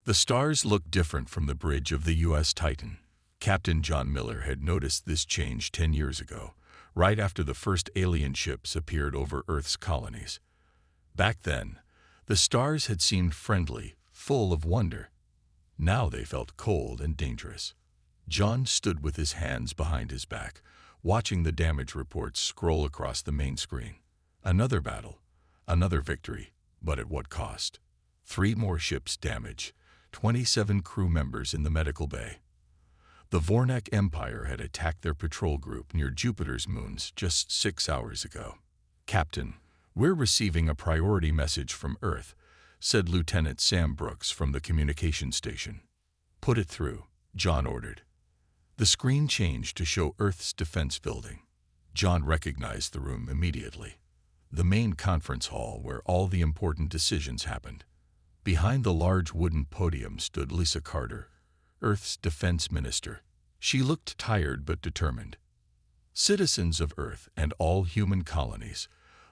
The stars looked different from the bridge of the U.S. Titan. Captain John Miller had noticed this change 10 years ago, right after the first alien ships appeared over Earth's colonies. Back then, the stars had seemed friendly, full of wonder. Now they felt cold and dangerous. John stood with his hands behind his back, watching the damage reports scroll across the main screen. Another battle, another victory, but at what cost? 3 more ships damaged, 27 crew members in the medical bay. The Vornak Empire had attacked their patrol group near Jupiter's moons just 6 hours ago. "Captain, we're receiving a priority message from Earth," said Lieutenant Sam Brooks from the communication station. "Put it through," John ordered. The screen changed to show Earth's defense building. John recognized the room immediately. The main conference hall where all the important decisions happened. Behind the large wooden podium stood Lisa Carter, Earth's defense minister. She looked tired but determined. "Citizens of Earth and all human colonies,"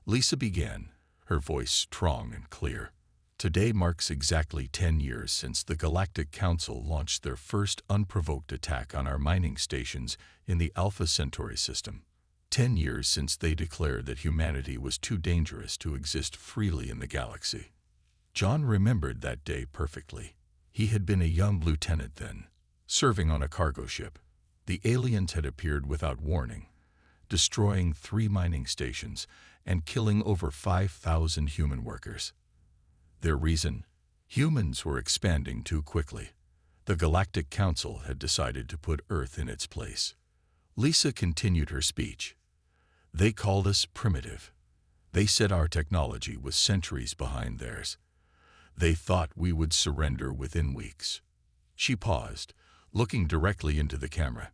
Lisa began, her voice strong and clear. "Today marks exactly 10 years since the Galactic Council launched their first unprovoked attack on our mining stations in the Alpha Centauri system. 10 years since they declared that humanity was too dangerous to exist freely in the galaxy." John remembered that day perfectly. He had been a young lieutenant then, serving on a cargo ship. The aliens had appeared without warning, destroying 3 mining stations and killing over 5,000 human workers. Their reason? Humans were expanding too quickly. The Galactic Council had decided to put Earth in its place. Lisa continued her speech. "They called us primitive. They said our technology was centuries behind theirs. They thought we would surrender within weeks." She paused, looking directly into the camera.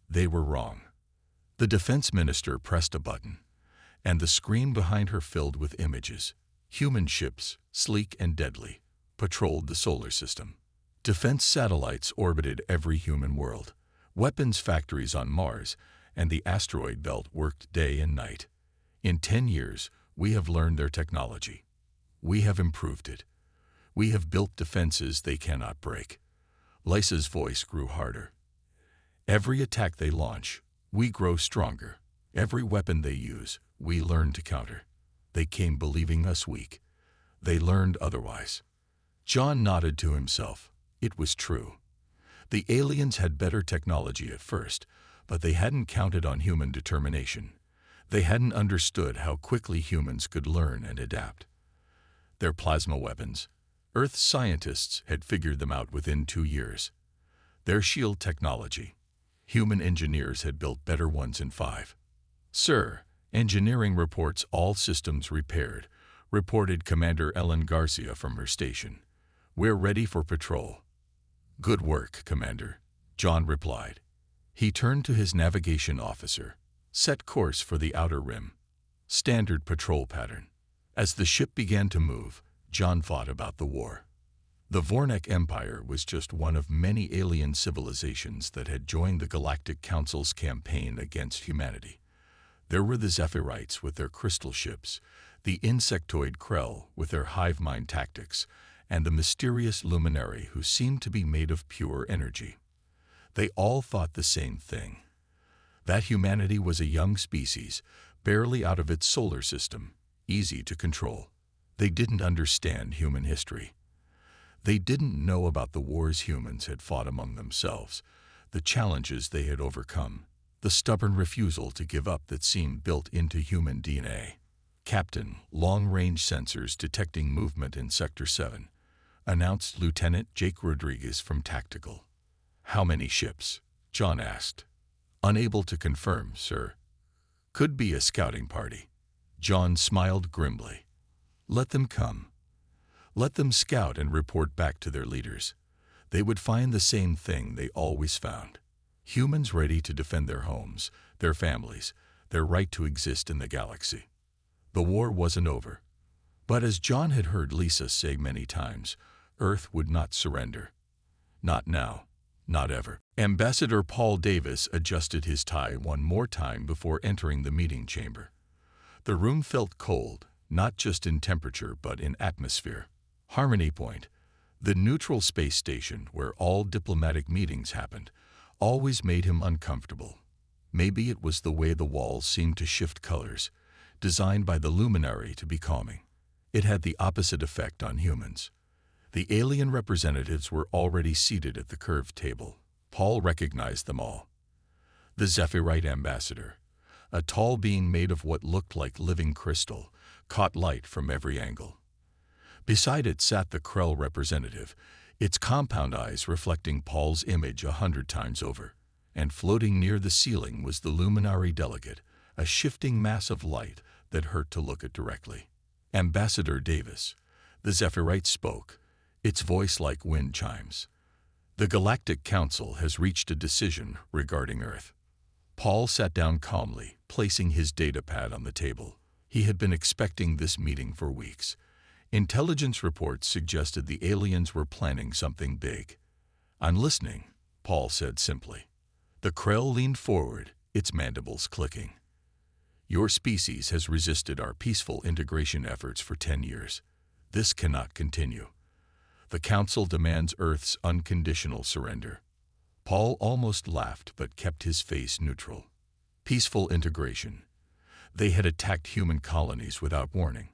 They were wrong. The defense minister pressed a button, and the screen behind her filled with images. Human ships, sleek and deadly, patrolled the solar system. Defense satellites orbited every human world. Weapons factories on Mars and the asteroid belt worked day and night. "In 10 years, we have learned their technology. We have improved it. We have built defenses they cannot break." Lisa's voice grew harder. "Every attack they launch, we grow stronger. Every weapon they use, we learn to counter. They came believing us weak. They learned otherwise." John nodded to himself. It was true. The aliens had better technology at first, but they hadn't counted on human determination. They hadn't understood how quickly humans could learn and adapt. Their plasma weapons, Earth's scientists had figured them out within 2 years. Their shield technology, human engineers had built better ones in 5. "Sir, engineering reports all systems repaired," reported Commander Ellen Garcia from her station. "We're ready for patrol." "Good work, Commander," John replied. He turned to his navigation officer. "Set course for the outer rim. Standard patrol pattern." As the ship began to move, John thought about the war. The Vornak Empire was just one of many alien civilizations that had joined the Galactic Council's campaign against humanity. There were the Zephyrites with their crystal ships, the insectoid Krell with their hive mind tactics, and the mysterious Luminary who seemed to be made of pure energy. They all thought the same thing: that humanity was a young species, barely out of its solar system, easy to control. They didn't understand human history. They didn't know about the wars humans had fought among themselves, the challenges they had overcome, the stubborn refusal to give up that seemed built into human DNA. "Captain, long-range sensors detecting movement in Sector 7, announced Lieutenant Jake Rodriguez from Tactical. "How many ships?" John asked. "Unable to confirm, sir." "Could be a scouting party." John smiled grimly. "Let them come. Let them scout and report back to their leaders. They would find the same thing they always found: humans ready to defend their homes, their families, their right to exist in the galaxy." The war wasn't over. But as John had heard Lisa say many times, Earth would not surrender. Not now, not ever. Ambassador Paul Davis adjusted his tie one more time before entering the meeting chamber. The room felt cold, not just in temperature but in atmosphere. Harmony Point, The neutral space station, where all diplomatic meetings happened, always made him uncomfortable. Maybe it was the way the walls seemed to shift colors, designed by the luminary to be calming. It had the opposite effect on humans. The alien representatives were already seated at the curved table. Paul recognized them all. The Zephyrite ambassador, a tall being made of what looked like living crystal, caught light from every angle. Beside it sat the Krell representative, its compound eyes reflecting Paul's image 100 times over. And floating near the ceiling was the luminary delegate, a shifting mass of light that hurt to look at directly. Ambassador Davis, the Zephyrite spoke, its voice like wind chimes. The Galactic Council has reached a decision regarding Earth. Paul sat down calmly, placing his datapad on the table. He had been expecting this meeting for weeks. Intelligence reports suggested the aliens were planning something big. "I'm listening," Paul said simply. The Krell leaned forward, its mandibles clicking. "Your species has resisted our peaceful integration efforts for 10 years. This cannot continue. The Council demands Earth's unconditional surrender." Paul almost laughed but kept his face neutral. Peaceful integration. They had attacked human colonies without warning.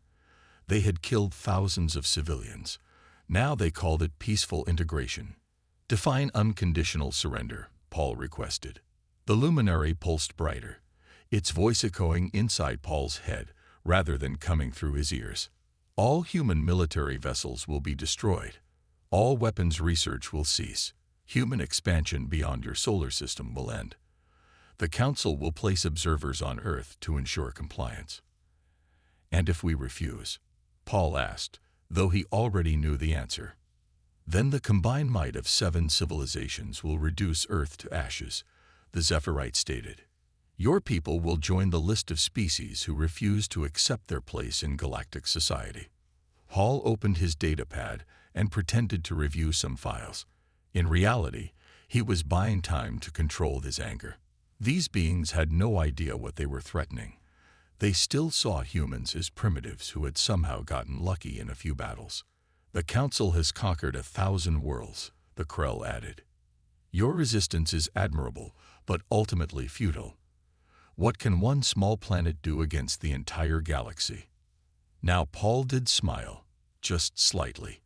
They had killed thousands of civilians. Now they called it peaceful integration. "Define unconditional surrender," Paul requested. The luminary pulsed brighter, its voice echoing inside Paul's head rather than coming through his ears. "All human military vessels will be destroyed. All weapons research will cease. Human expansion beyond your solar system will end. The Council will place observers on Earth to ensure compliance." "And if we refuse?" Paul asked, though he already knew the answer. "Then the combined might of 7 civilizations will reduce Earth to ashes," the Zephyrite stated. "Your people will join the list of species who refuse to accept their place in galactic society." Paul opened his datapad and pretended to review some files. In reality, he was buying time to control his anger. These beings had no idea what they were threatening. They still saw humans as primitives who had somehow gotten lucky in a few battles. "The Council has conquered 1,000 worlds," the Krell added. "Your resistance is admirable, but ultimately futile. What can one small planet do against the entire galaxy?" Now Paul did smile, just slightly.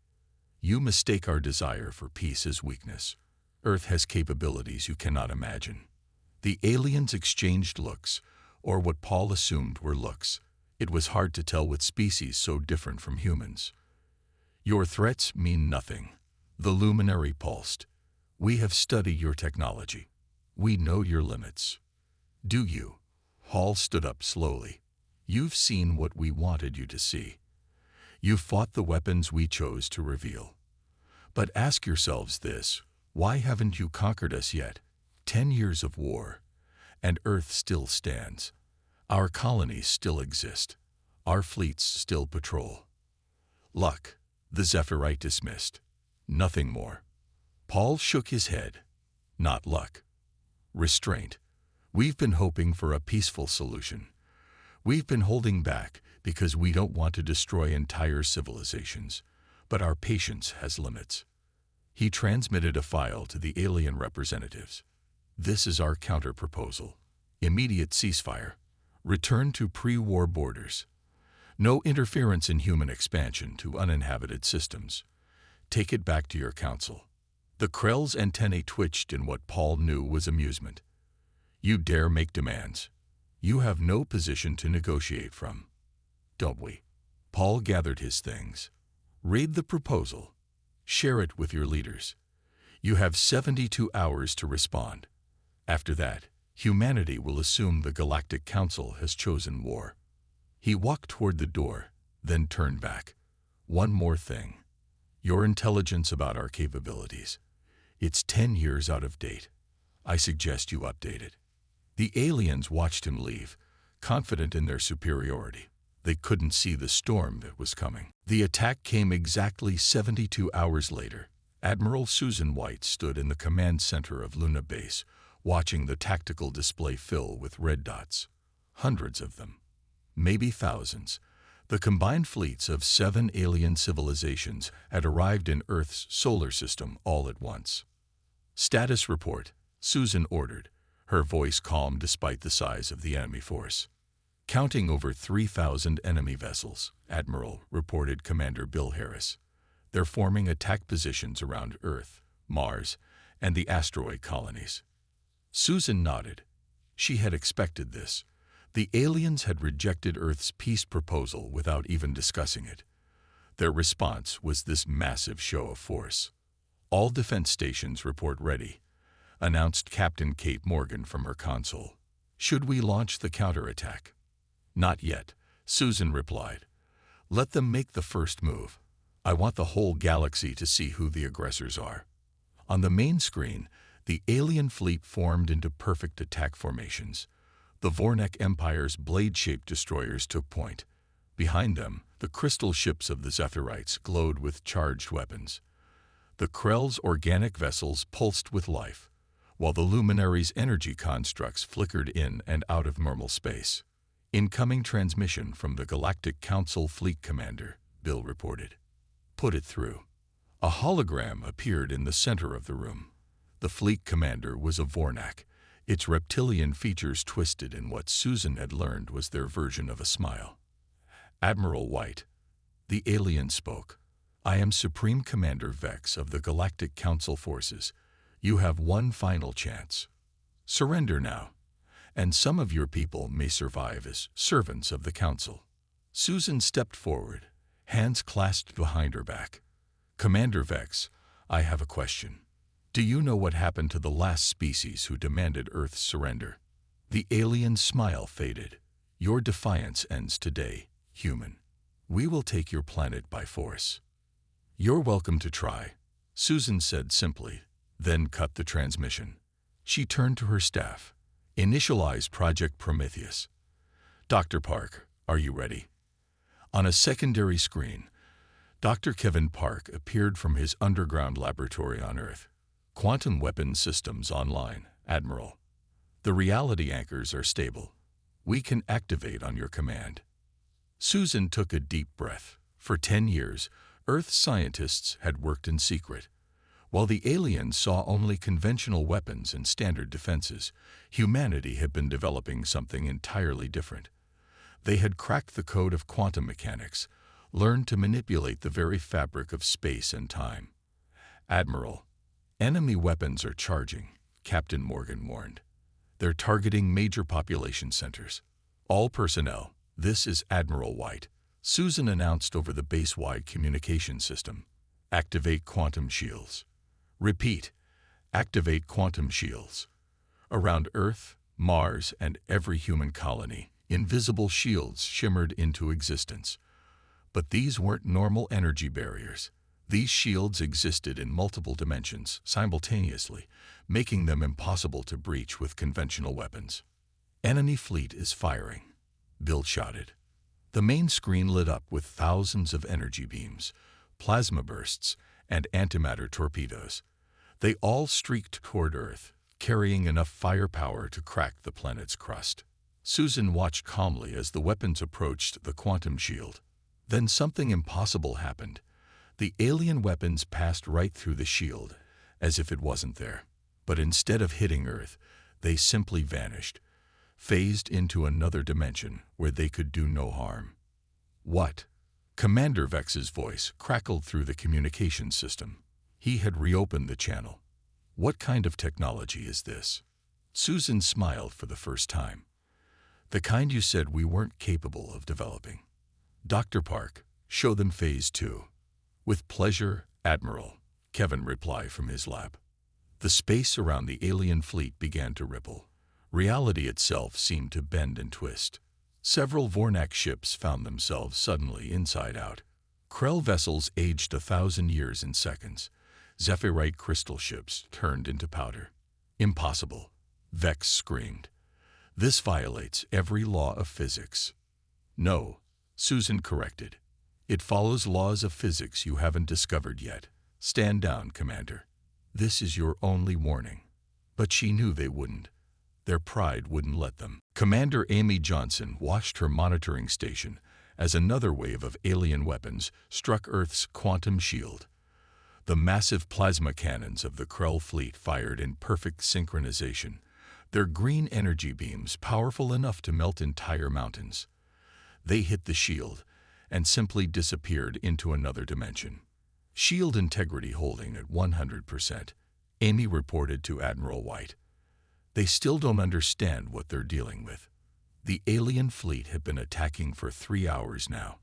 "You mistake our desire for peace as weakness. Earth has capabilities you cannot imagine." The aliens exchanged looks, or what Paul assumed were looks. It was hard to tell with species so different from humans. "Your threats mean nothing," the luminary pulsed. "We have studied your technology. We know your limits." "Do you?" Paul stood up slowly. "You've seen what we wanted you to see. You've fought the weapons we chose to reveal. But ask yourselves this: why haven't you conquered us yet? 10 years of war, and Earth still stands. Our colonies still exist. Our fleets still patrol." "Luck," the Zephyrite dismissed. "Nothing more." Paul shook his head. "Not luck. Restraint. We've been hoping for a peaceful solution. We've been holding back because we don't want to destroy entire civilizations, but our patience has limits." He transmitted a file to the alien representatives. "This is our counter-proposal. Immediate ceasefire. Return to pre-war borders. No interference in human expansion to uninhabited systems. Take it back to your council." The Krell's antennae twitched in what Paul knew was amusement. "You dare make demands? You have no position to negotiate from." "Don't we?" Paul gathered his things. "Read the proposal. Share it with your leaders. You have 72 hours to respond. After that, humanity will assume the Galactic Council has chosen war." He walked toward the door, then turned back. "One more thing. Your intelligence about our capabilities. It's 10 years out of date. I suggest you update it." The aliens watched him leave, confident in their superiority. They couldn't see the storm that was coming. The attack came exactly 72 hours later. Admiral Susan White stood in the command center of Luna Base, watching the tactical display fill with red dots. Hundreds of them. Maybe thousands. The combined fleets of 7 alien civilizations had arrived in Earth's solar system all at once. "Status report," Susan ordered, her voice calm despite the size of the enemy force. "Counting over 3,000 enemy vessels," Admiral reported Commander Bill Harris. "They're forming attack positions around Earth, Mars, and the asteroid colonies." Susan nodded. She had expected this. The aliens had rejected Earth's peace proposal without even discussing it. Their response was this massive show of force. "All defense stations report ready," announced Captain Kate Morgan from her console. "Should we launch the counterattack?" "Not yet," Susan replied. "Let them make the first move. I want the whole galaxy to see who the aggressors are." On the main screen, the alien fleet formed into perfect attack formations. The Vornak Empire's blade-shaped destroyers took point. Behind them, the crystal ships of the Zephirites glowed with charged weapons. The Krell's organic vessels pulsed with life, while the Luminary's energy constructs flickered in and out of normal space. "Incoming transmission from the Galactic Council Fleet Commander," Bill reported. "Put it through." A hologram appeared in the center of the room. The fleet commander was a Vornak, its reptilian features twisted in what Susan had learned was their version of a smile. "Admiral White," the alien spoke, "I am Supreme Commander Vex of the Galactic Council Forces. You have one final chance. Surrender now, and some of your people may survive as servants of the Council." Susan stepped forward, hands clasped behind her back. "Commander Vex, I have a question. Do you know what happened to the last species who demanded Earth's surrender?" The alien's smile faded. "Your defiance ends today, human. We will take your planet by force." "You're welcome to try," Susan said simply, then cut the transmission. She turned to her staff. "Initialize Project Prometheus. Dr. Park, are you ready?" On a secondary screen, Dr. Kevin Park appeared from his underground laboratory on Earth. "Quantum weapon systems online, Admiral. The reality anchors are stable. We can activate on your command." Susan took a deep breath. For 10 years, Earth scientists had worked in secret. While the aliens saw only conventional weapons and standard defenses, humanity had been developing something entirely different. They had cracked the code of quantum mechanics, learned to manipulate the very fabric of space and time. "Admiral, enemy weapons are charging," Captain Morgan warned. "They're targeting major population centers. All personnel, this is Admiral White," Susan announced over the base-wide communication system. "Activate quantum shields. Repeat, activate quantum shields." Around Earth, Mars, and every human colony, invisible shields shimmered into existence. But these weren't normal energy barriers. These shields existed in multiple dimensions simultaneously, making them impossible to breach with conventional weapons. "Enemy fleet is firing," Bill shouted. The main screen lit up with thousands of energy beams, plasma bursts, and antimatter torpedoes. They all streaked toward Earth, carrying enough firepower to crack the planet's crust. Susan watched calmly as the weapons approached the quantum shield. Then something impossible happened. The alien weapons passed right through the shield, as if it wasn't there. But instead of hitting Earth, they simply vanished, phased into another dimension where they could do no harm. "What?" Commander Vex's voice crackled through the communication system. He had reopened the channel. "What kind of technology is this?" Susan smiled for the first time. "The kind you said we weren't capable of developing." "Dr. Park, show them Phase 2. "With pleasure, Admiral," Kevin replied from his lab. The space around the alien fleet began to ripple. Reality itself seemed to bend and twist. Several Vornak ships found themselves suddenly inside out. Krell vessels aged 1,000 years in seconds. Zephyrite crystal ships turned into powder. "Impossible," Vex screamed. "This violates every law of physics." "No," Susan corrected. "It follows laws of physics you haven't discovered yet. Stand down, Commander. This is your only warning." But she knew they wouldn't. Their pride wouldn't let them. Commander Amy Johnson watched her monitoring station as another wave of alien weapons struck Earth's quantum shield. The massive plasma cannons of the Krell fleet fired in perfect synchronization, their green energy beams powerful enough to melt entire mountains. They hit the shield and simply disappeared into another dimension. Shield integrity holding at 100%, Amy reported to Admiral White. They still don't understand what they're dealing with. The alien fleet had been attacking for 3 hours now.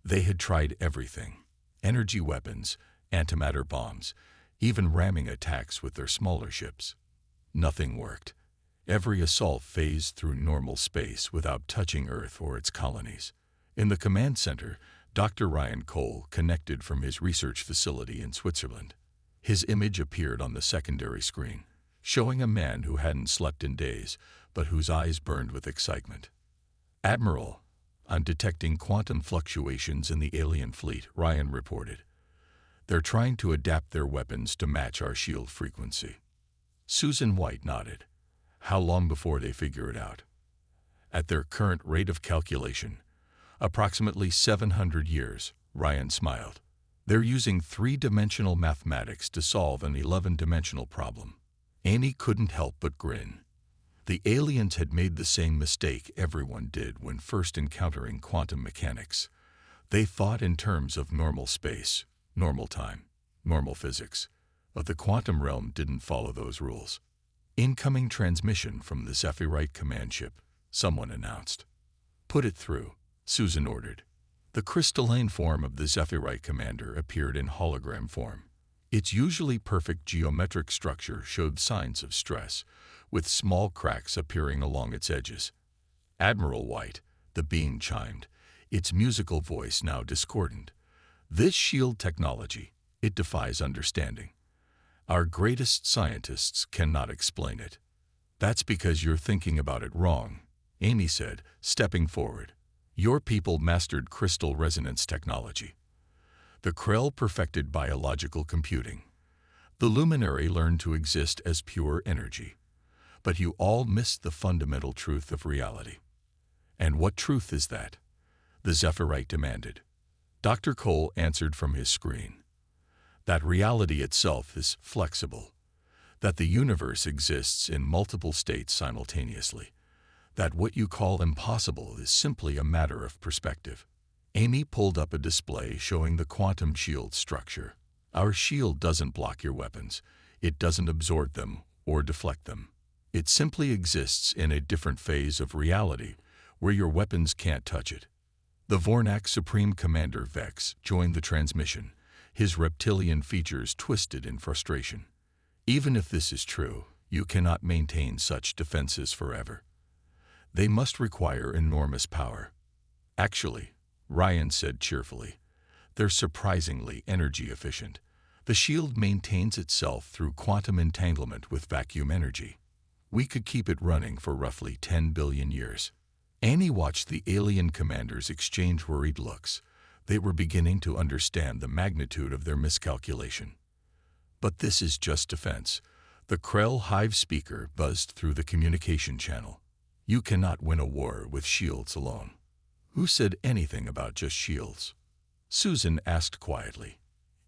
They had tried everything: energy weapons, antimatter bombs, even ramming attacks with their smaller ships. Nothing worked. Every assault phased through normal space without touching Earth or its colonies. In the command center, Dr. Ryan Cole connected from his research facility in Switzerland. His image appeared on the secondary screen, showing a man who hadn't slept in days, but whose eyes burned with excitement. "Admiral, I'm detecting quantum fluctuations in the alien fleet," Ryan reported. "They're trying to adapt their weapons to match our shield frequency." Susan White nodded. "How long before they figure it out?" "At their current rate of calculation, approximately 700 years, Ryan smiled. "They're using 3-dimensional mathematics to solve an 11-dimensional problem." Amy couldn't help but grin. The aliens had made the same mistake everyone did when first encountering quantum mechanics. They thought in terms of normal space, normal time, normal physics. But the quantum realm didn't follow those rules. "Incoming transmission from the Zephyrite command ship," someone announced. "Put it through," Susan ordered. The crystalline form of the Zephyrite commander appeared in hologram form. Its usually perfect geometric structure showed signs of stress, with small cracks appearing along its edges. "Admiral White," the being chimed, its musical voice now discordant. "This shield technology, it defies understanding. Our greatest scientists cannot explain it." "That's because you're thinking about it wrong," Amy said, stepping forward. "Your people mastered crystal resonance technology. The Krell perfected biological computing. The luminary learned to exist as pure energy. But you all missed the fundamental truth of reality." "And what truth is that?" the Zephyrite demanded. Dr. Cole answered from his screen. "That reality itself is flexible. That the universe exists in multiple states simultaneously. That what you call impossible is simply a matter of perspective." Amy pulled up a display showing the quantum shield structure. "Our shield doesn't block your weapons. It doesn't absorb them or deflect them. It simply exists in a different phase of reality where your weapons can't touch it." The Vornak Supreme Commander Vex joined the transmission, his reptilian features twisted in frustration. "Even if this is true, you cannot maintain such defenses forever. They must require enormous power." "Actually," Ryan said cheerfully, "they're surprisingly energy efficient. The shield maintains itself through quantum entanglement with vacuum energy. We could keep it running for roughly 10 billion years." Annie watched the alien commanders exchange worried looks. They were beginning to understand the magnitude of their miscalculation. "But this is just defense." The Krell Hive speaker buzzed through the communication channel. "You cannot win a war with shields alone." "Who said anything about just shields?" Susan asked quietly.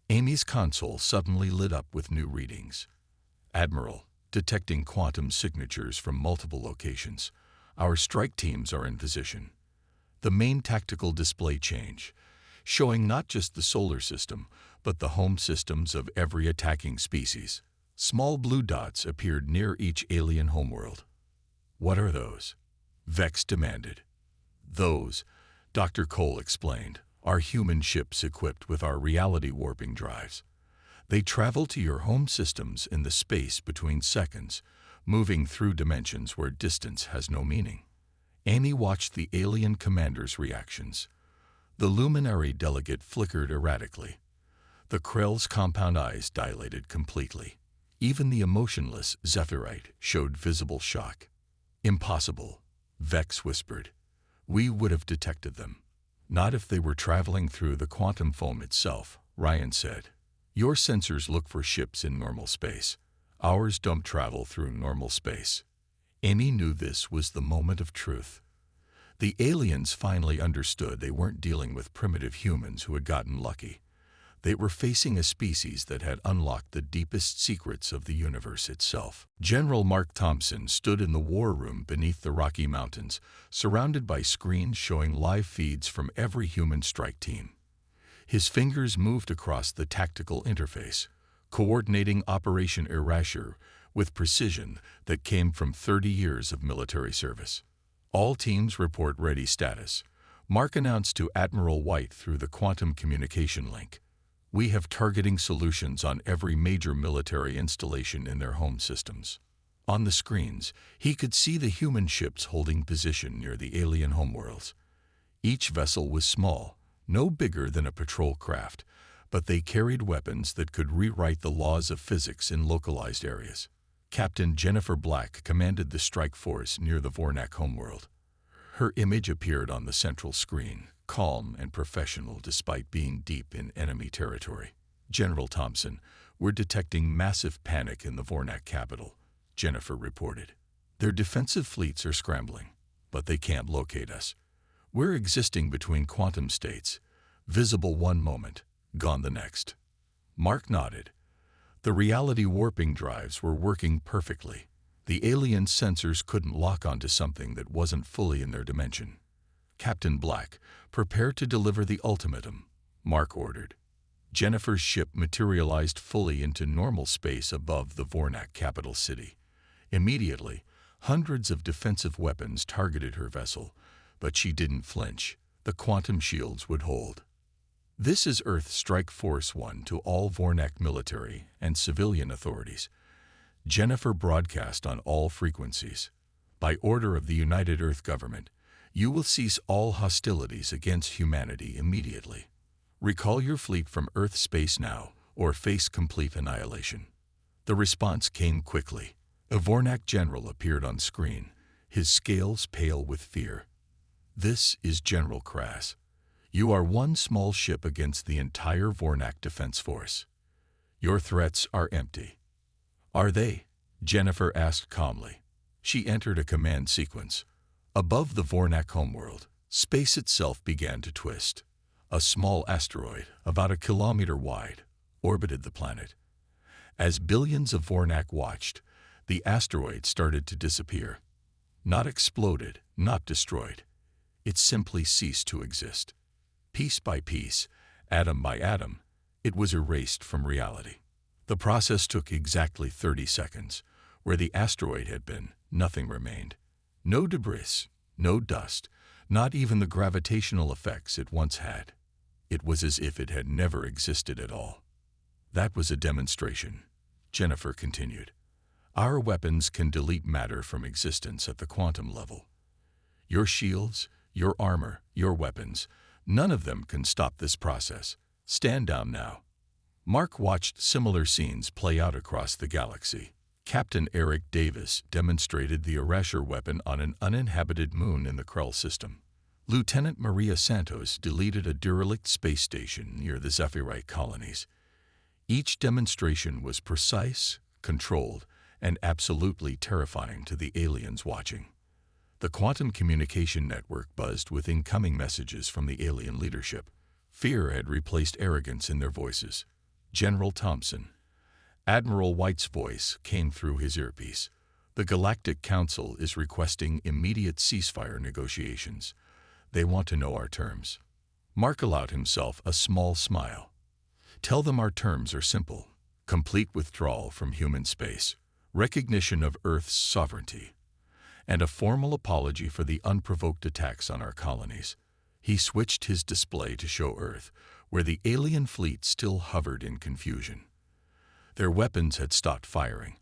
Amy's console suddenly lit up with new readings. "Admiral, detecting quantum signatures from multiple locations. Our strike teams are in position." The main tactical display change, showing not just the solar system, but the home systems of every attacking species. Small blue dots appeared near each alien homeworld. "What are those?" Vex demanded. "Those," Dr. Cole explained, "are human ships equipped with our reality warping drives. They travel to your home systems in the space between seconds, moving through dimensions where distance has no meaning." Amy watched the alien commander's reactions. The luminary delegate flickered erratically. The Krell's compound eyes dilated completely. Even the emotionless Zephyrite showed visible shock. "Impossible," Vex whispered. "We would have detected them." "Not if they were traveling through the quantum foam itself," Ryan said. "Your sensors look for ships in normal space. Ours don't travel through normal space." Amy knew this was the moment of truth. The aliens finally understood they weren't dealing with primitive humans who had gotten lucky. They were facing a species that had unlocked the deepest secrets of the universe itself. General Mark Thompson stood in the war room beneath the Rocky Mountains, surrounded by screens showing live feeds from every human strike team. His fingers moved across the tactical interface, coordinating Operation Erasure with precision that came from 30 years of military service. All teams report ready status. Mark announced to Admiral White through the quantum communication link. We have targeting solutions on every major military installation in their home systems. On the screens, he could see the human ships holding position near the alien homeworlds. Each vessel was small, no bigger than a patrol craft, but they carried weapons that could rewrite the laws of physics in localized areas. Captain Jennifer Black commanded the strike force near the Vornak homeworld. Her image appeared on the central screen, calm and professional despite being deep in enemy territory. General Thompson, we're detecting massive panic in the Vornak capital, Jennifer reported. Their defensive fleets are scrambling, but they can't locate us. We're existing between quantum states, visible one moment, gone the next. Mark nodded. The reality warping drives were working perfectly. The alien sensors couldn't lock onto something that wasn't fully in their dimension. Captain Black, prepare to deliver the ultimatum, Mark ordered. Jennifer's ship materialized fully into normal space above the Vornak capital city. Immediately, hundreds of defensive weapons targeted her vessel, but she didn't flinch. The quantum shields would hold. This is Earth Strike Force 1 to all Vornak military and civilian authorities. Jennifer broadcast on all frequencies. By order of the United Earth Government, you will cease all hostilities against humanity immediately. Recall your fleet from Earth space now, or face complete annihilation. The response came quickly. A Vornak general appeared on screen, his scales pale with fear. This is General Krass. You are one small ship against the entire Vornak defense force. Your threats are empty. Are they? Jennifer asked calmly. She entered a command sequence. Above the Vornak homeworld, space itself began to twist. A small asteroid, about 1 kilometer wide, orbited the planet. As billions of Vornak watched, the asteroid started to disappear. Not exploded, not destroyed. It simply ceased to exist. Piece by piece, atom by atom, it was erased from reality. The process took exactly 30 seconds. Where the asteroid had been, nothing remained. No debris, no dust, not even the gravitational effects it once had. It was as if it had never existed at all. That was a demonstration, Jennifer continued. Our weapons can delete matter from existence at the quantum level. Your shields, your armor, your weapons, none of them can stop this process. Stand down now. Mark watched similar scenes play out across the galaxy. Captain Eric Davis demonstrated the Erasure weapon on an uninhabited moon in the Krell system. Lieutenant Maria Santos deleted a derelict space station near the Zephyrite colonies. Each demonstration was precise, controlled, and absolutely terrifying to the aliens watching. The quantum communication network buzzed with incoming messages from the alien leadership. Fear had replaced arrogance in their voices. General Thompson. Admiral White's voice came through his earpiece. The Galactic Council is requesting immediate ceasefire negotiations. They want to know our terms. Mark allowed himself a small smile. Tell them our terms are simple. Complete withdrawal from human space, recognition of Earth's sovereignty, and a formal apology for the unprovoked attacks on our colonies. He switched his display to show Earth, where the alien fleet still hovered in confusion. Their weapons had stopped firing,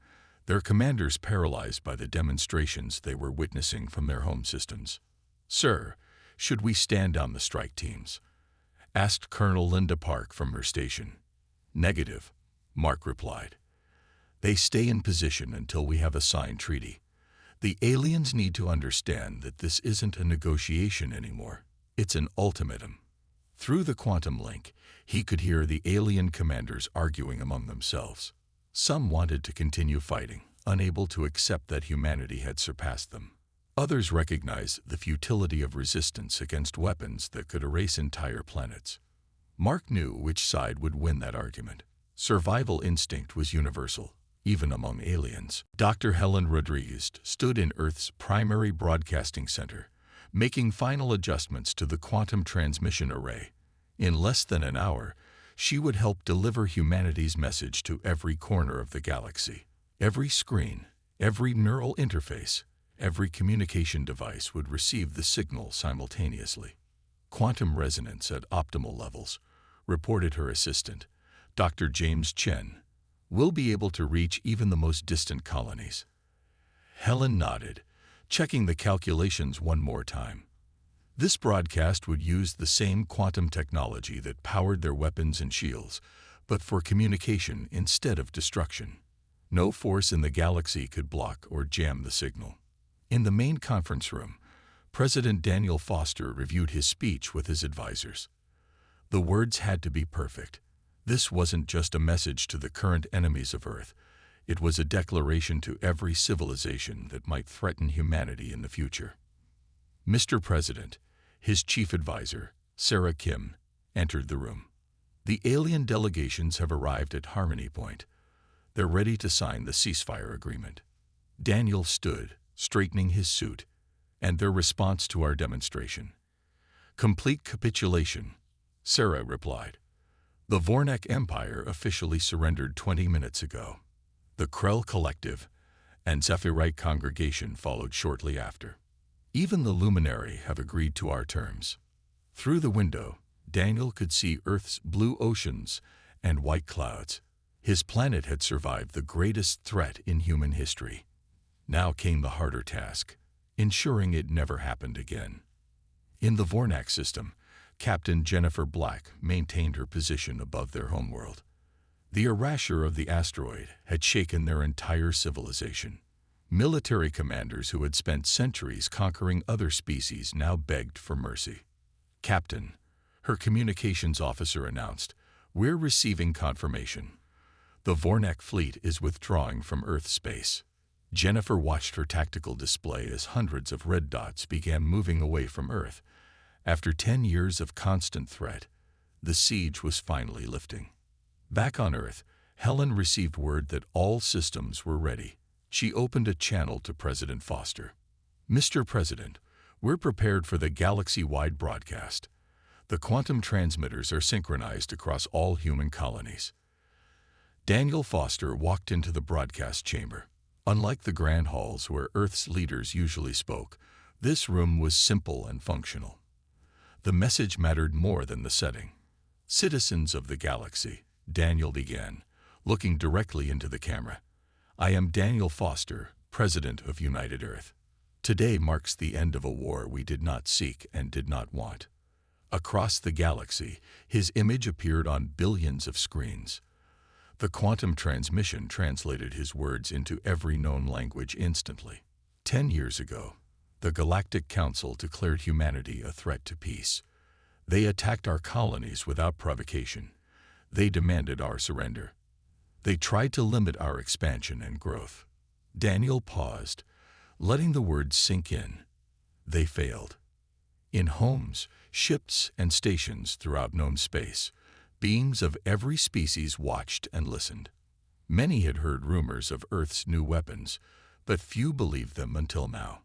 their commanders paralyzed by the demonstrations they were witnessing from their home systems. Sir, should we stand down the strike teams? Asked Colonel Linda Park from her station. Negative, Mark replied. They stay in position until we have a signed treaty. The aliens need to understand that this isn't a negotiation anymore. It's an ultimatum. Through the quantum link, he could hear the alien commanders arguing among themselves. Some wanted to continue fighting, unable to accept that humanity had surpassed them. Others recognize the futility of resistance against weapons that could erase entire planets. Mark knew which side would win that argument. Survival instinct was universal, even among aliens. Dr. Helen Rodriguez stood in Earth's primary broadcasting center, making final adjustments to the quantum transmission array. In less than an hour, she would help deliver humanity's message to every corner of the galaxy. Every screen, every neural interface, every communication device would receive the signal simultaneously. Quantum resonance at optimal levels, reported her assistant, Dr. James Chen, will be able to reach even the most distant colonies. Helen nodded, checking the calculations one more time. This broadcast would use the same quantum technology that powered their weapons and shields, but for communication instead of destruction. No force in the galaxy could block or jam the signal. In the main conference room, President Daniel Foster reviewed his speech with his advisors. The words had to be perfect. This wasn't just a message to the current enemies of Earth. It was a declaration to every civilization that might threaten humanity in the future. Mr. President, his chief advisor, Sarah Kim, entered the room. The alien delegations have arrived at Harmony Point. They're ready to sign the ceasefire agreement. Daniel stood, straightening his suit, and their response to our demonstration. Complete capitulation, Sarah replied. The Vornak Empire officially surrendered 20 minutes ago. The Krell Collective and Zephyrite Congregation followed shortly after. Even the Luminary have agreed to our terms. Through the window, Daniel could see Earth's blue oceans and white clouds. His planet had survived the greatest threat in human history. Now came the harder task, ensuring it never happened again. In the Vornak system, Captain Jennifer Black maintained her position above their homeworld. The erasure of the asteroid had shaken their entire civilization. Military commanders who had spent centuries conquering other species now begged for mercy. Captain, her communications officer announced, "We're receiving confirmation. The Vornak fleet is withdrawing from Earth space." Jennifer watched her tactical display as hundreds of red dots began moving away from Earth. After 10 years of constant threat, the siege was finally lifting. Back on Earth, Helen received word that all systems were ready. She opened a channel to President Foster. "Mr. President, we're prepared for the galaxy-wide broadcast. The quantum transmitters are synchronized across all human colonies." Daniel Foster walked into the broadcast chamber. Unlike the grand halls where Earth's leaders usually spoke, this room was simple and functional. The message mattered more than the setting. "Citizens of the galaxy," Daniel began, looking directly into the camera. "I am Daniel Foster, President of United Earth. Today marks the end of a war we did not seek and did not want." Across the galaxy, his image appeared on billions of screens. The quantum transmission translated his words into every known language instantly. 10 years ago, the Galactic Council declared humanity a threat to peace. They attacked our colonies without provocation. They demanded our surrender. They tried to limit our expansion and growth. Daniel paused, letting the words sink in. They failed. In homes, ships, and stations throughout known space, beings of every species watched and listened. Many had heard rumors of Earth's new weapons, but few believed them until now.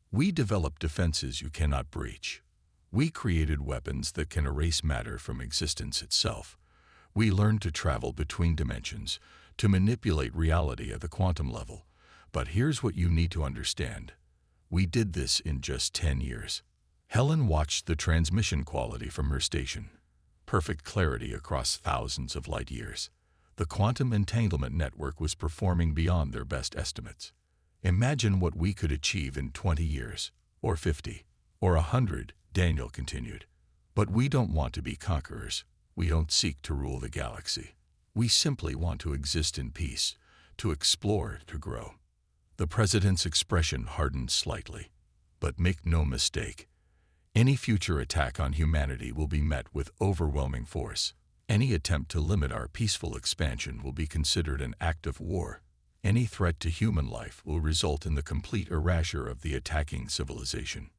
"We developed defenses you cannot breach. We created weapons that can erase matter from existence itself. We learned to travel between dimensions, to manipulate reality at the quantum level. But here's what you need to understand. We did this in just 10 years. Helen watched the transmission quality from her station. Perfect clarity across thousands of light years. The quantum entanglement network was performing beyond their best estimates. Imagine what we could achieve in 20 years, or 50, or 100, Daniel continued. But we don't want to be conquerors. We don't seek to rule the galaxy. We simply want to exist in peace, to explore, to grow. The president's expression hardened slightly. But make no mistake, any future attack on humanity will be met with overwhelming force. Any attempt to limit our peaceful expansion will be considered an act of war. Any threat to human life will result in the complete erasure of the attacking civilization.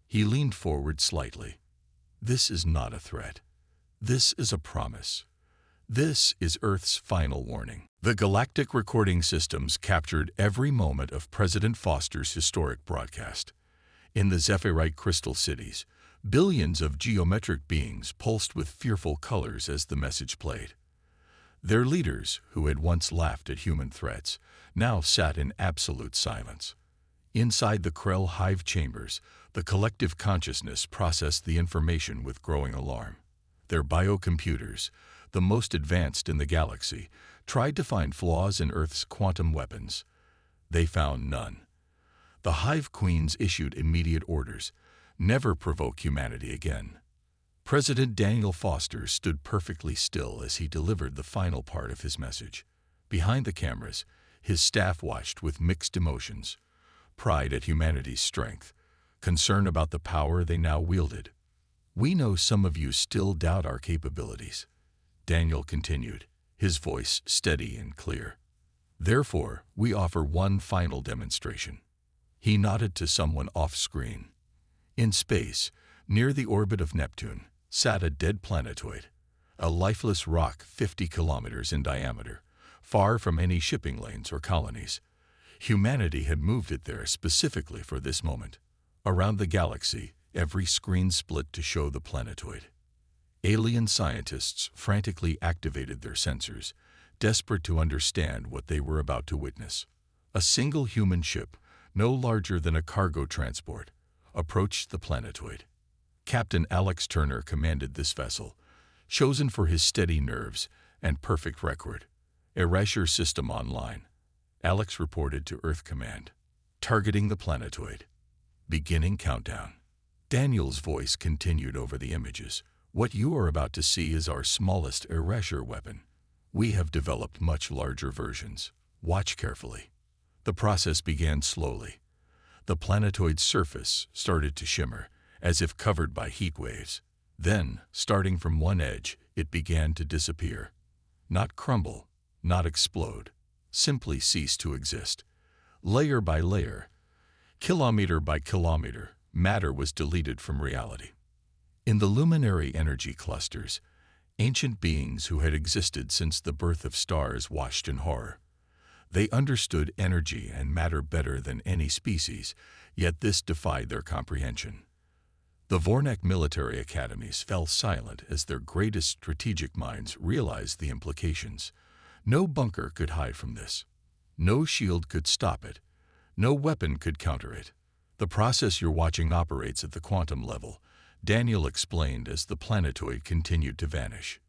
He leaned forward slightly. This is not a threat. This is a promise. This is Earth's final warning. The galactic recording systems captured every moment of President Foster's historic broadcast. In the Zephyrite crystal cities, billions of geometric beings pulsed with fearful colors as the message played. Their leaders, who had once laughed at human threats, now sat in absolute silence. Inside the Krell hive chambers, the collective consciousness processed the information with growing alarm. Their biocomputers, the most advanced in the galaxy, tried to find flaws in Earth's quantum weapons. They found none. The hive queens issued immediate orders: never provoke humanity again. President Daniel Foster stood perfectly still as he delivered the final part of his message. Behind the cameras, his staff watched with mixed emotions: pride at humanity's strength, concern about the power they now wielded. "We know some of you still doubt our capabilities," Daniel continued, his voice steady and clear. "Therefore, we offer one final demonstration." He nodded to someone off-screen. In space, near the orbit of Neptune, sat a dead planetoid, a lifeless rock 50 kilometers in diameter, far from any shipping lanes or colonies. Humanity had moved it there specifically for this moment. Around the galaxy, every screen split to show the planetoid. Alien scientists frantically activated their sensors, desperate to understand what they were about to witness. A single human ship, no larger than a cargo transport, approached the planetoid. Captain Alex Turner commanded this vessel, chosen for his steady nerves and perfect record. Erasure system online. Alex reported to Earth Command. Targeting the planetoid. Beginning countdown. Daniel's voice continued over the images. "What you are about to see is our smallest erasure weapon. We have developed much larger versions. Watch carefully." The process began slowly. The planetoid's surface started to shimmer, as if covered by heat waves. Then, starting from one edge, it began to disappear. Not crumble, not explode, simply cease to exist. Layer by layer, kilometer by kilometer, matter was deleted from reality. In the luminary energy clusters, ancient beings who had existed since the birth of stars watched in horror. They understood energy and matter better than any species, yet this defied their comprehension. The Vornak military academies fell silent as their greatest strategic minds realized the implications. No bunker could hide from this. No shield could stop it. No weapon could counter it. "The process you're watching operates at the quantum level," Daniel explained as the planetoid continued to vanish.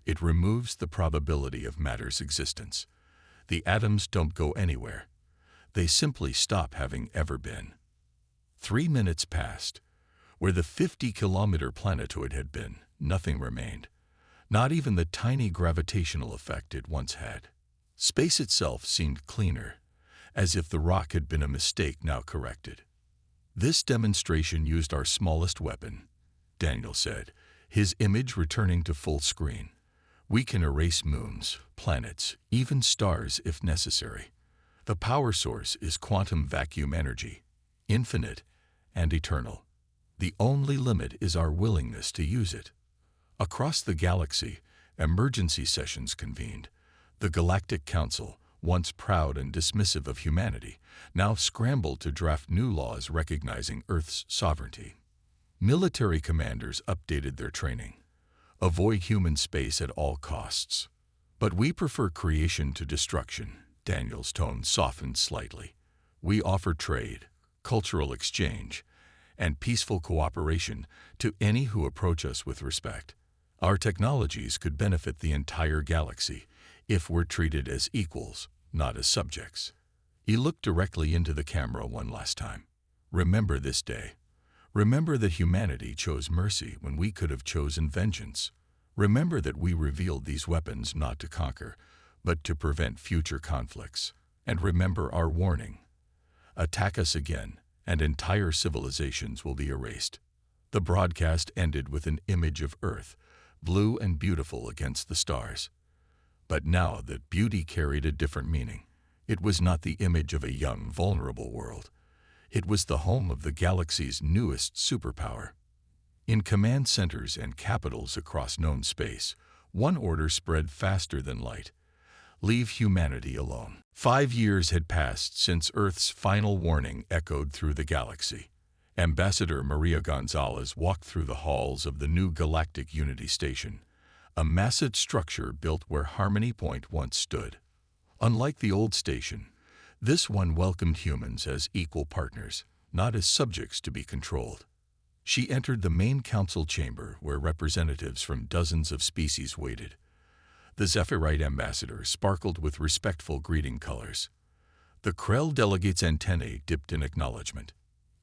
"It removes the probability of matter's existence. The atoms don't go anywhere. They simply stop having ever been." 3 minutes passed. Where the 50-kilometer planetoid had been, nothing remained. Not even the tiny gravitational effect it once had. Space itself seemed cleaner, as if the rock had been a mistake now corrected. "This demonstration used our smallest weapon," Daniel said, his image returning to full screen. "We can erase moons, planets, even stars if necessary. The power source is quantum vacuum energy, infinite and eternal. The only limit is our willingness to use it." Across the galaxy, emergency sessions convened. The Galactic Council, once proud and dismissive of humanity, now scrambled to draft new laws recognizing Earth's sovereignty. Military commanders updated their training. Avoid human space at all costs. "But we prefer creation to destruction," Daniel's tone softened slightly. "We offer trade, cultural exchange, and peaceful cooperation to any who approach us with respect. Our technologies could benefit the entire galaxy if we're treated as equals, not as subjects." He looked directly into the camera one last time. "Remember this day. Remember that humanity chose mercy when we could have chosen vengeance. Remember that we revealed these weapons not to conquer, but to prevent future conflicts. And remember our warning. Attack us again, and entire civilizations will be erased." The broadcast ended with an image of Earth, blue and beautiful against the stars. But now that beauty carried a different meaning. It was not the image of a young, vulnerable world. It was the home of the galaxy's newest superpower. In command centers and capitals across known space, one order spread faster than light: leave humanity alone. 5 years had passed since Earth's final warning echoed through the galaxy. Ambassador Maria Gonzalez walked through the halls of the new Galactic Unity Station, a massive structure built where Harmony Point once stood. Unlike the old station, this one welcomed humans as equal partners, not as subjects to be controlled. She entered the main council chamber where representatives from dozens of species waited. The Zephyrite ambassador sparkled with respectful greeting colors. The Krell delegates' antennae dipped in acknowledgement.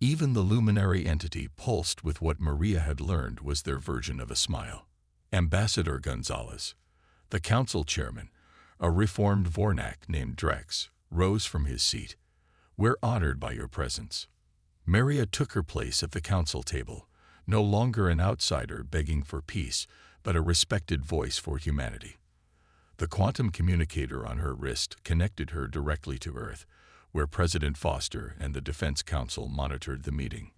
Even the luminary entity pulsed with what Maria had learned was their version of a smile. Ambassador Gonzalez, the council chairman, a reformed Vornak named Drex, rose from his seat. "We're honored by your presence." Maria took her place at the council table, no longer an outsider begging for peace, but a respected voice for humanity. The quantum communicator on her wrist connected her directly to Earth, where President Foster and the Defense Council monitored the meeting.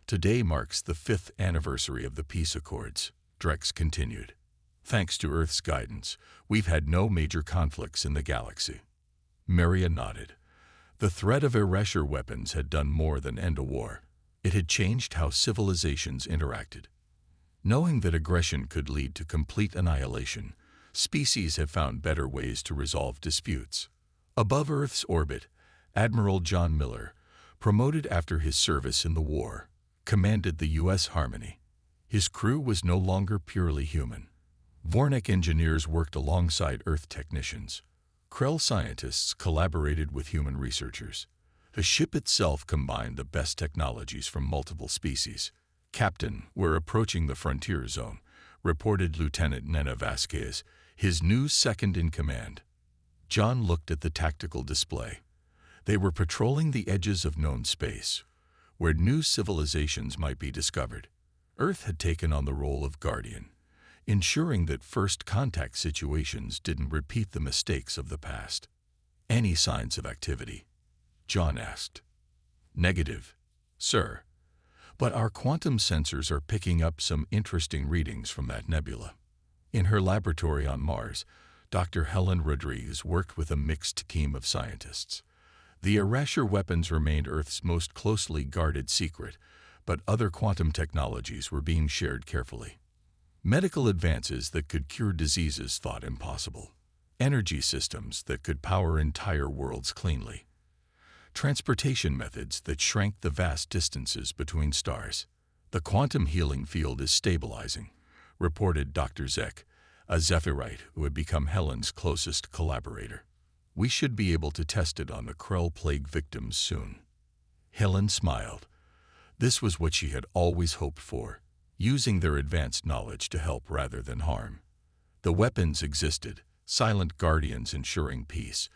"Today marks the 5th anniversary of the peace accords," Drex continued. "Thanks to Earth's guidance, we've had no major conflicts in the galaxy." Maria nodded. The threat of erasure weapons had done more than end a war. It had changed how civilizations interacted. Knowing that aggression could lead to complete annihilation, species have found better ways to resolve disputes. Above Earth's orbit, Admiral John Miller, promoted after his service in the war, commanded the U.S. Harmony. His crew was no longer purely human. Vornak engineers worked alongside Earth technicians. Krell scientists collaborated with human researchers. The ship itself combined the best technologies from multiple species. "Captain, we're approaching the frontier zone," reported Lieutenant Nena Vasquez, his new second-in-command. John looked at the tactical display. They were patrolling the edges of known space, where new civilizations might be discovered. Earth had taken on the role of guardian, ensuring that first contact situations didn't repeat the mistakes of the past. "Any signs of activity?" John asked. "Negative, sir. But our quantum sensors are picking up some interesting readings from that nebula." In her laboratory on Mars, Dr. Helen Rodriguez worked with a mixed team of scientists. The erasure weapons remained Earth's most closely guarded secret, but other quantum technologies were being shared carefully. Medical advances that could cure diseases thought impossible. Energy systems that could power entire worlds cleanly. Transportation methods that shrank the vast distances between stars. "The quantum healing field is stabilizing," reported Dr. Zek, a Zephyrite who had become Helen's closest collaborator. "We should be able to test it on the Krell plague victims soon." Helen smiled. This was what she had always hoped for, using their advanced knowledge to help rather than harm. The weapons existed, silent guardians ensuring peace,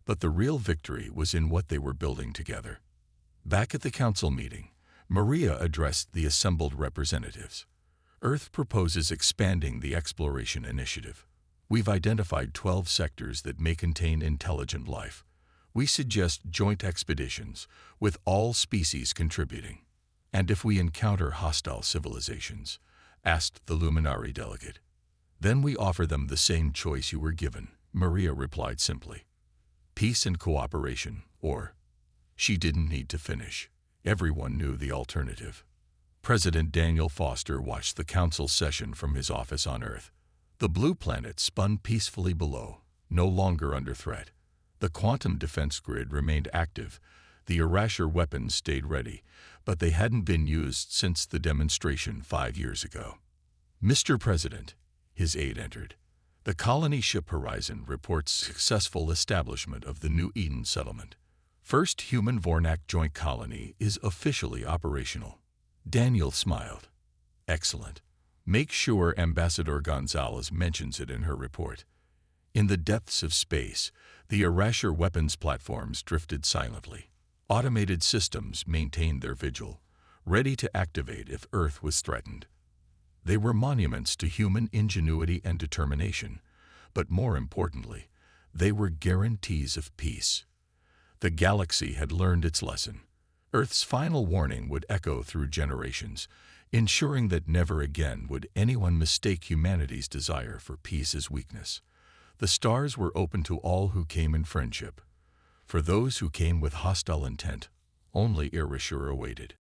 but the real victory was in what they were building together. Back at the council meeting, Maria addressed the assembled representatives. "Earth proposes expanding the exploration initiative. We've identified 12 sectors that may contain intelligent life. We suggest joint expeditions, with all species contributing." "And if we encounter hostile civilizations?" asked the Luminary delegate. "Then we offer them the same choice you were given," Maria replied simply. "Peace and cooperation, or—" She didn't need to finish. Everyone knew the alternative. President Daniel Foster watched the council session from his office on Earth. The blue planet spun peacefully below, no longer under threat. The quantum defense grid remained active. The erasure weapons stayed ready, but they hadn't been used since the demonstration 5 years ago. "Mr. President," his aide entered. "The colony ship Horizon reports successful establishment of the New Eden settlement. First human Vornak joint colony is officially operational." Daniel smiled. "Excellent. Make sure Ambassador Gonzalez mentions it in her report." In the depths of space, the erasure weapons platforms drifted silently. Automated systems maintained their vigil, ready to activate if Earth was threatened. They were monuments to human ingenuity and determination, but more importantly, they were guarantees of peace. The galaxy had learned its lesson. Earth's final warning would echo through generations, ensuring that never again would anyone mistake humanity's desire for peace as weakness. The stars were open to all who came in friendship. For those who came with hostile intent, only erasure awaited.